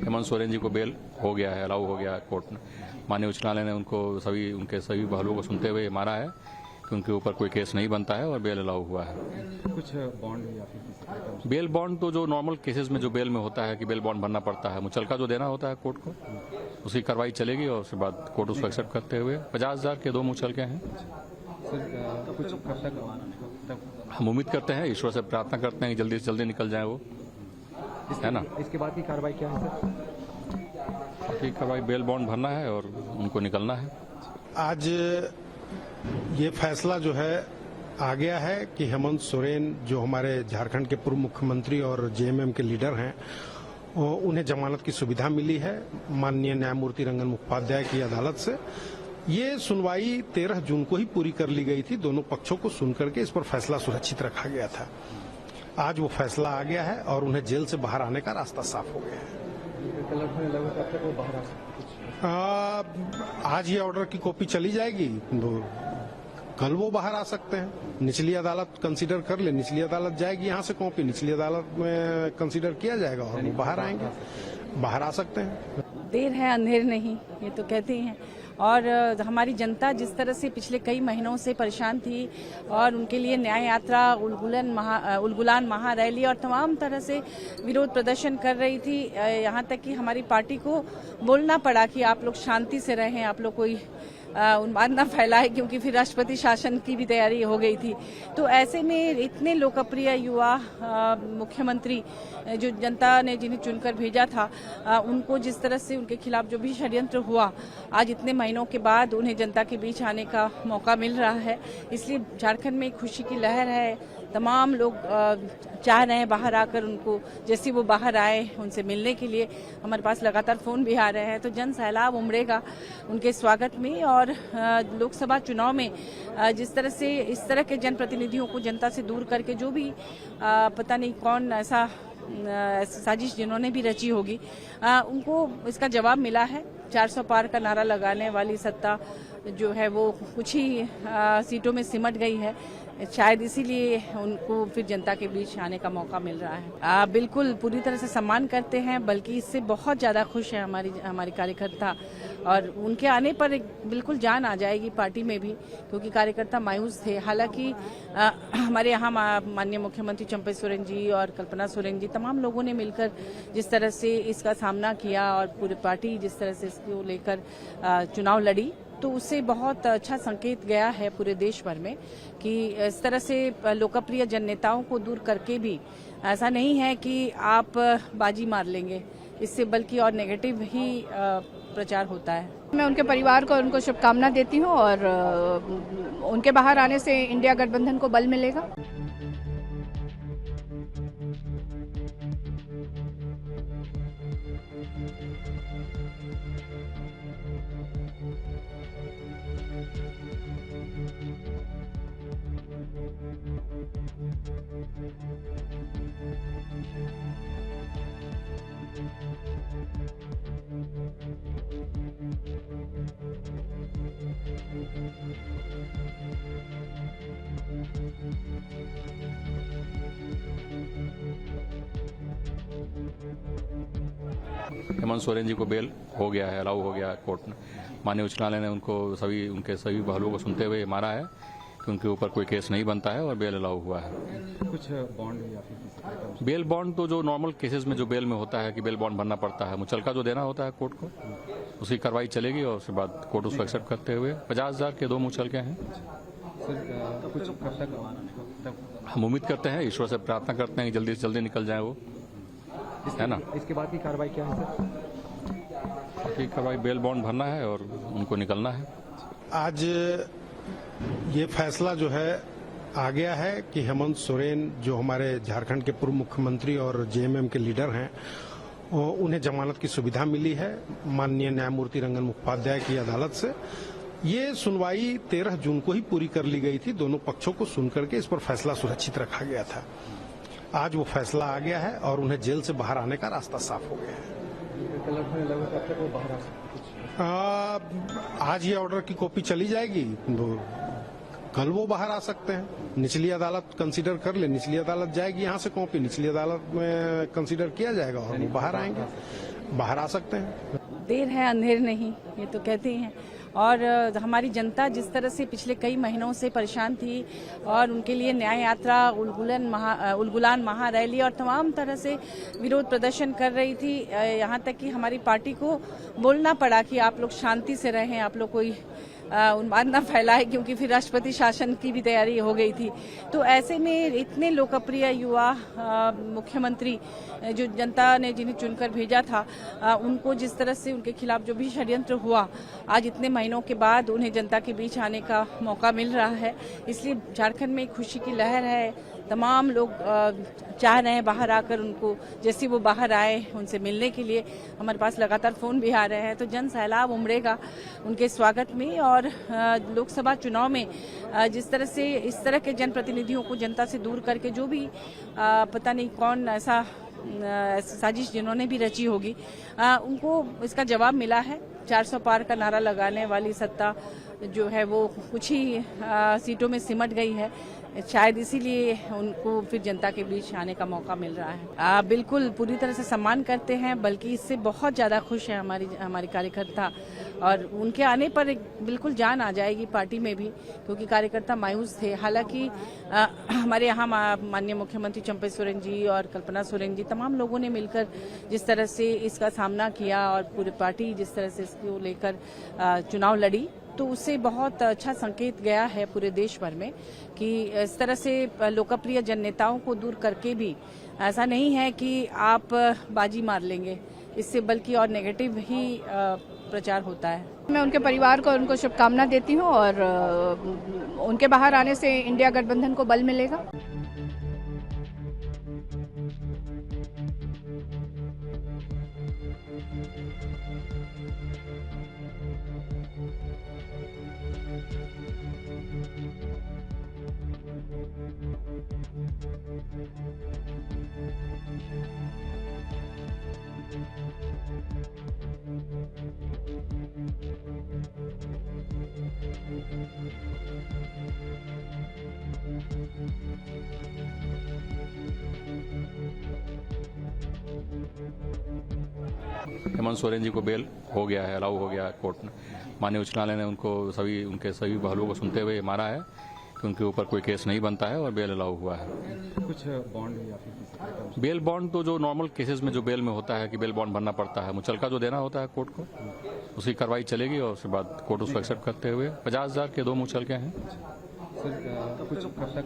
हेमंत सोरेन जी को बेल हो गया है, अलाउ हो गया है कोर्ट ने। माननीय उच्च न्यायालय ने उनको उनके सभी पहलुओं को सुनते हुए माना है कि उनके ऊपर कोई केस नहीं बनता है और बेल अलाउ हुआ है। कुछ बॉन्ड या फिर बेल बॉन्ड तो जो नॉर्मल केसेस में जो बेल में होता है कि बेल बॉन्ड भरना पड़ता है, मुचलका जो देना होता है कोर्ट को, उसकी कार्रवाई चलेगी और उसके बाद कोर्ट उसको एक्सेप्ट करते हुए 50,000 के 2 मुचलके हैं। सर कुछ कब तक हम उम्मीद करते हैं, ईश्वर से प्रार्थना करते हैं कि जल्दी से जल्दी निकल जाए वो, है ना। इसके बाद की कार्रवाई क्या है सर? ठीक कार्रवाई बेल बॉन्ड भरना है और उनको निकलना है। आज ये फैसला जो है आ गया है कि हेमंत सोरेन जो हमारे झारखंड के पूर्व मुख्यमंत्री और जेएमएम के लीडर हैं, उन्हें जमानत की सुविधा मिली है माननीय न्यायमूर्ति रंजन मुखोपाध्याय की अदालत से। ये सुनवाई 13 जून को ही पूरी कर ली गई थी। दोनों पक्षों को सुन करके इस पर फैसला सुरक्षित रखा गया था। आज वो फैसला आ गया है और उन्हें जेल से बाहर आने का रास्ता साफ हो गया है। आज ये ऑर्डर की कॉपी चली जाएगी, कल वो बाहर आ सकते हैं। निचली अदालत कंसीडर कर ले, निचली अदालत जाएगी यहाँ से कॉपी, निचली अदालत में कंसीडर किया जाएगा और वो बाहर आएंगे, बाहर आ सकते हैं। देर है अंधेर नहीं, ये तो कहते ही हैं। और हमारी जनता जिस तरह से पिछले कई महीनों से परेशान थी और उनके लिए न्याय यात्रा, उलगुलान महारैली और तमाम तरह से विरोध प्रदर्शन कर रही थी, यहाँ तक कि हमारी पार्टी को बोलना पड़ा कि आप लोग शांति से रहें, आप लोग कोई उन्माद न फैलाए, क्योंकि फिर राष्ट्रपति शासन की भी तैयारी हो गई थी। तो ऐसे में इतने लोकप्रिय युवा मुख्यमंत्री जो जनता ने जिन्हें चुनकर भेजा था, उनको जिस तरह से उनके खिलाफ जो भी षड्यंत्र हुआ, आज इतने महीनों के बाद उन्हें जनता के बीच आने का मौका मिल रहा है। इसलिए झारखंड में खुशी की लहर है। तमाम लोग चाह रहे हैं बाहर आकर उनको, जैसे वो बाहर आए उनसे मिलने के लिए। हमारे पास लगातार फोन भी आ रहे हैं, तो जन सैलाब उमड़ेगा उनके स्वागत में। और लोकसभा चुनाव में जिस तरह से इस तरह के जनप्रतिनिधियों को जनता से दूर करके जो भी पता नहीं कौन ऐसा साजिश जिन्होंने भी रची होगी, उनको इसका जवाब मिला है। 400 पार का नारा लगाने वाली सत्ता जो है वो कुछ ही सीटों में सिमट गई है। शायद इसीलिए उनको फिर जनता के बीच आने का मौका मिल रहा है। बिल्कुल पूरी तरह से सम्मान करते हैं, बल्कि इससे बहुत ज़्यादा खुश है हमारी कार्यकर्ता। और उनके आने पर बिल्कुल जान आ जाएगी पार्टी में भी, क्योंकि कार्यकर्ता मायूस थे। हालांकि हमारे यहाँ माननीय मुख्यमंत्री चंपई सोरेन जी और कल्पना सोरेन जी, तमाम लोगों ने मिलकर जिस तरह से इसका सामना किया और पूरी पार्टी जिस तरह से इसको लेकर चुनाव लड़ी, तो उससे बहुत अच्छा संकेत गया है पूरे देश भर में कि इस तरह से लोकप्रिय जन नेताओं को दूर करके भी ऐसा नहीं है कि आप बाजी मार लेंगे, इससे बल्कि और नेगेटिव ही प्रचार होता है। मैं उनके परिवार को उनको शुभकामना देती हूँ और उनके बाहर आने से इंडिया गठबंधन को बल मिलेगा। हेमंत सोरेन जी को बेल हो गया है, अलाउ हो गया है कोर्ट ने। माननीय उच्च न्यायालय ने उनके सभी पहलुओं को सुनते हुए माना है कि उनके ऊपर कोई केस नहीं बनता है और बेल अलाउ हुआ है। कुछ बॉन्ड या फिर बेल बॉन्ड तो जो नॉर्मल केसेस में जो बेल में होता है कि बेल बॉन्ड भरना पड़ता है, मुचलका जो देना होता है कोर्ट को, उसकी कार्रवाई चलेगी और उसके बाद कोर्ट उसको एक्सेप्ट करते हुए 50,000 के 2 मुचलके हैं। सर कुछ कब तक हम उम्मीद करते हैं, ईश्वर से प्रार्थना करते हैं कि जल्दी से जल्दी निकल जाए वो, है ना। इसके बाद की कार्रवाई क्या है सर? ठीक कार्रवाई बेल बॉन्ड भरना है और उनको निकलना है। आज ये फैसला जो है आ गया है कि हेमंत सोरेन जो हमारे झारखंड के पूर्व मुख्यमंत्री और जेएमएम के लीडर हैं, उन्हें जमानत की सुविधा मिली है माननीय न्यायमूर्ति रंजन मुखोपाध्याय की अदालत से। ये सुनवाई 13 जून को ही पूरी कर ली गई थी। दोनों पक्षों को सुन करके इस पर फैसला सुरक्षित रखा गया था। आज वो फैसला आ गया है और उन्हें जेल से बाहर आने का रास्ता साफ हो गया है। लगभग कब तक वो बाहर आ सकते? आज ये ऑर्डर की कॉपी चली जाएगी, कल वो बाहर आ सकते हैं। निचली अदालत कंसीडर कर ले, निचली अदालत जाएगी यहाँ से कॉपी, निचली अदालत में कंसीडर किया जाएगा और वो बाहर आएंगे, बाहर आ सकते हैं। देर है अंधेर नहीं, ये तो कहते हैं। और हमारी जनता जिस तरह से पिछले कई महीनों से परेशान थी और उनके लिए न्याय यात्रा, उलगुलान महारैली और तमाम तरह से विरोध प्रदर्शन कर रही थी। यहाँ तक कि हमारी पार्टी को बोलना पड़ा कि आप लोग शांति से रहें, आप लोग कोई उन्माद न फैलाए, क्योंकि फिर राष्ट्रपति शासन की भी तैयारी हो गई थी। तो ऐसे में इतने लोकप्रिय युवा मुख्यमंत्री जो जनता ने जिन्हें चुनकर भेजा था, उनको जिस तरह से उनके खिलाफ जो भी षड्यंत्र हुआ, आज इतने महीनों के बाद उन्हें जनता के बीच आने का मौका मिल रहा है। इसलिए झारखंड में एक खुशी की लहर है। तमाम लोग चाह रहे हैं बाहर आकर उनको, जैसे वो बाहर आए उनसे मिलने के लिए। हमारे पास लगातार फोन भी आ रहे हैं, तो जन सैलाब उमड़ेगा उनके स्वागत में। और लोकसभा चुनाव में जिस तरह से इस तरह के जनप्रतिनिधियों को जनता से दूर करके जो भी पता नहीं कौन ऐसा साजिश जिन्होंने भी रची होगी, उनको इसका जवाब मिला है। 400 पार का नारा लगाने वाली सत्ता जो है वो कुछ ही सीटों में सिमट गई है। शायद इसीलिए उनको फिर जनता के बीच आने का मौका मिल रहा है। बिल्कुल पूरी तरह से सम्मान करते हैं, बल्कि इससे बहुत ज़्यादा खुश है हमारी कार्यकर्ता। और उनके आने पर बिल्कुल जान आ जाएगी पार्टी में भी, क्योंकि कार्यकर्ता मायूस थे। हालांकि हमारे यहाँ माननीय मुख्यमंत्री चंपई सोरेन जी और कल्पना सोरेन जी, तमाम लोगों ने मिलकर जिस तरह से इसका सामना किया और पूरी पार्टी जिस तरह से इसको लेकर चुनाव लड़ी, तो उससे बहुत अच्छा संकेत गया है पूरे देश भर में कि इस तरह से लोकप्रिय जन नेताओं को दूर करके भी ऐसा नहीं है कि आप बाजी मार लेंगे, इससे बल्कि और नेगेटिव ही प्रचार होता है। मैं उनके परिवार को उनको शुभकामना देती हूँ और उनके बाहर आने से इंडिया गठबंधन को बल मिलेगा। हेमंत सोरेन जी को बेल हो गया है, अलाउ हो गया है कोर्ट ने। माननीय उच्च न्यायालय ने उनको उनके सभी पहलुओं को सुनते हुए माना है कि उनके ऊपर कोई केस नहीं बनता है और बेल अलाउ हुआ है। कुछ बॉन्ड या फिर किसी तरह का? बेल बॉन्ड तो जो नॉर्मल केसेस में जो बेल में होता है कि बेल बॉन्ड भरना पड़ता है, मुचलका जो देना होता है कोर्ट को, उसकी कार्रवाई चलेगी और उसके बाद कोर्ट उसको एक्सेप्ट करते हुए 50,000 के 2 मुचलके हैं। सर कुछ कब तक?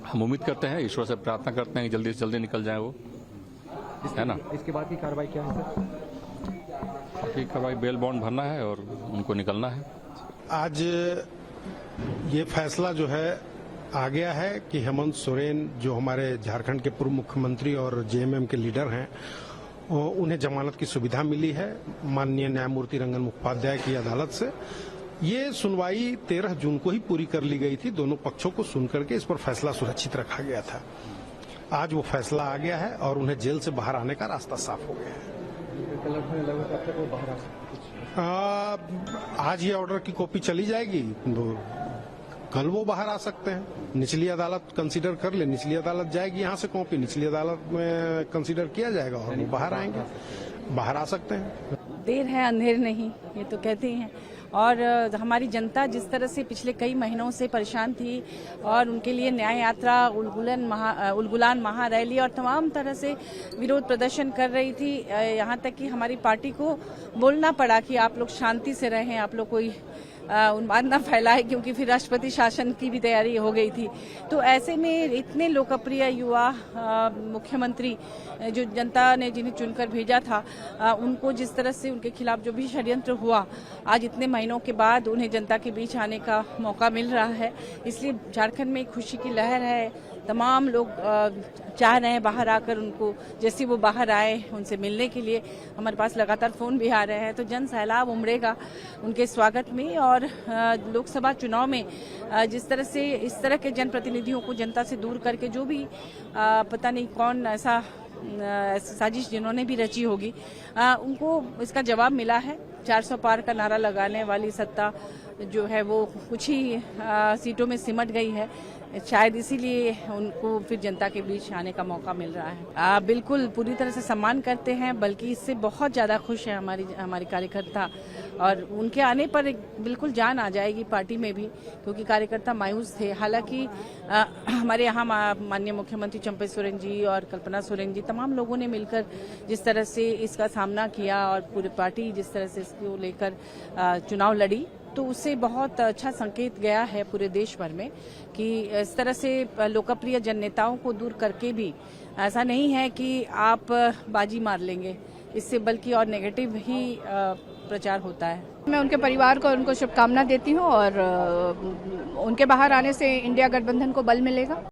हम उम्मीद करते हैं, ईश्वर से प्रार्थना करते हैं कि जल्दी से जल्दी निकल जाए वो, है ना। इसके बाद की कार्रवाई क्या है सर? ठीक, कार्रवाई बेल बॉन्ड भरना है और उनको निकलना है। आज ये फैसला जो है आ गया है कि हेमंत सोरेन जो हमारे झारखंड के पूर्व मुख्यमंत्री और जेएमएम के लीडर हैं, उन्हें जमानत की सुविधा मिली है माननीय न्यायमूर्ति रंजन मुखोपाध्याय की अदालत से। ये सुनवाई 13 जून को ही पूरी कर ली गई थी। दोनों पक्षों को सुन करके इस पर फैसला सुरक्षित रखा गया था। आज वो फैसला आ गया है और उन्हें जेल से बाहर आने का रास्ता साफ हो गया है। लगभग कब तक वो बाहर आ सकते? आज ये ऑर्डर की कॉपी चली जाएगी, कल वो बाहर आ सकते हैं। निचली अदालत कंसीडर कर ले, निचली अदालत जाएगी यहाँ से कॉपी, निचली अदालत में कंसीडर किया जाएगा और वो बाहर आएंगे, बाहर आ सकते हैं। देर है अंधेर नहीं, ये तो कहते हैं। और हमारी जनता जिस तरह से पिछले कई महीनों से परेशान थी और उनके लिए न्याय यात्रा, उलगुलान महारैली और तमाम तरह से विरोध प्रदर्शन कर रही थी। यहाँ तक कि हमारी पार्टी को बोलना पड़ा कि आप लोग शांति से रहें, आप लोग कोई उन्माद न फैलाए, क्योंकि फिर राष्ट्रपति शासन की भी तैयारी हो गई थी। तो ऐसे में इतने लोकप्रिय युवा मुख्यमंत्री जो जनता ने जिन्हें चुनकर भेजा था, उनको जिस तरह से उनके खिलाफ जो भी षड्यंत्र हुआ, आज इतने महीनों के बाद उन्हें जनता के बीच आने का मौका मिल रहा है। इसलिए झारखंड में एक खुशी की लहर है। तमाम लोग चाह रहे हैं बाहर आकर उनको, जैसे वो बाहर आए उनसे मिलने के लिए हमारे पास लगातार फ़ोन भी आ रहे हैं। तो जन सैलाब उमड़ेगा उनके स्वागत में। और लोकसभा चुनाव में जिस तरह से इस तरह के जनप्रतिनिधियों को जनता से दूर करके जो भी पता नहीं कौन ऐसा साजिश जिन्होंने भी रची होगी, उनको इसका जवाब मिला है। 400 पार का नारा लगाने वाली सत्ता जो है वो कुछ ही सीटों में सिमट गई है। शायद इसीलिए उनको फिर जनता के बीच आने का मौका मिल रहा है। बिल्कुल पूरी तरह से सम्मान करते हैं, बल्कि इससे बहुत ज़्यादा खुश है हमारी कार्यकर्ता। और उनके आने पर बिल्कुल जान आ जाएगी पार्टी में भी, क्योंकि कार्यकर्ता मायूस थे। हालांकि हमारे यहाँ माननीय मुख्यमंत्री चंपई सोरेन जी और कल्पना सोरेन जी तमाम लोगों ने मिलकर जिस तरह से इसका सामना किया और पूरी पार्टी जिस तरह से इसको लेकर चुनाव लड़ी, तो उससे बहुत अच्छा संकेत गया है पूरे देश भर में कि इस तरह से लोकप्रिय जन नेताओं को दूर करके भी ऐसा नहीं है कि आप बाजी मार लेंगे, इससे बल्कि और नेगेटिव ही प्रचार होता है। मैं उनके परिवार को उनको शुभकामना देती हूँ और उनके बाहर आने से इंडिया गठबंधन को बल मिलेगा।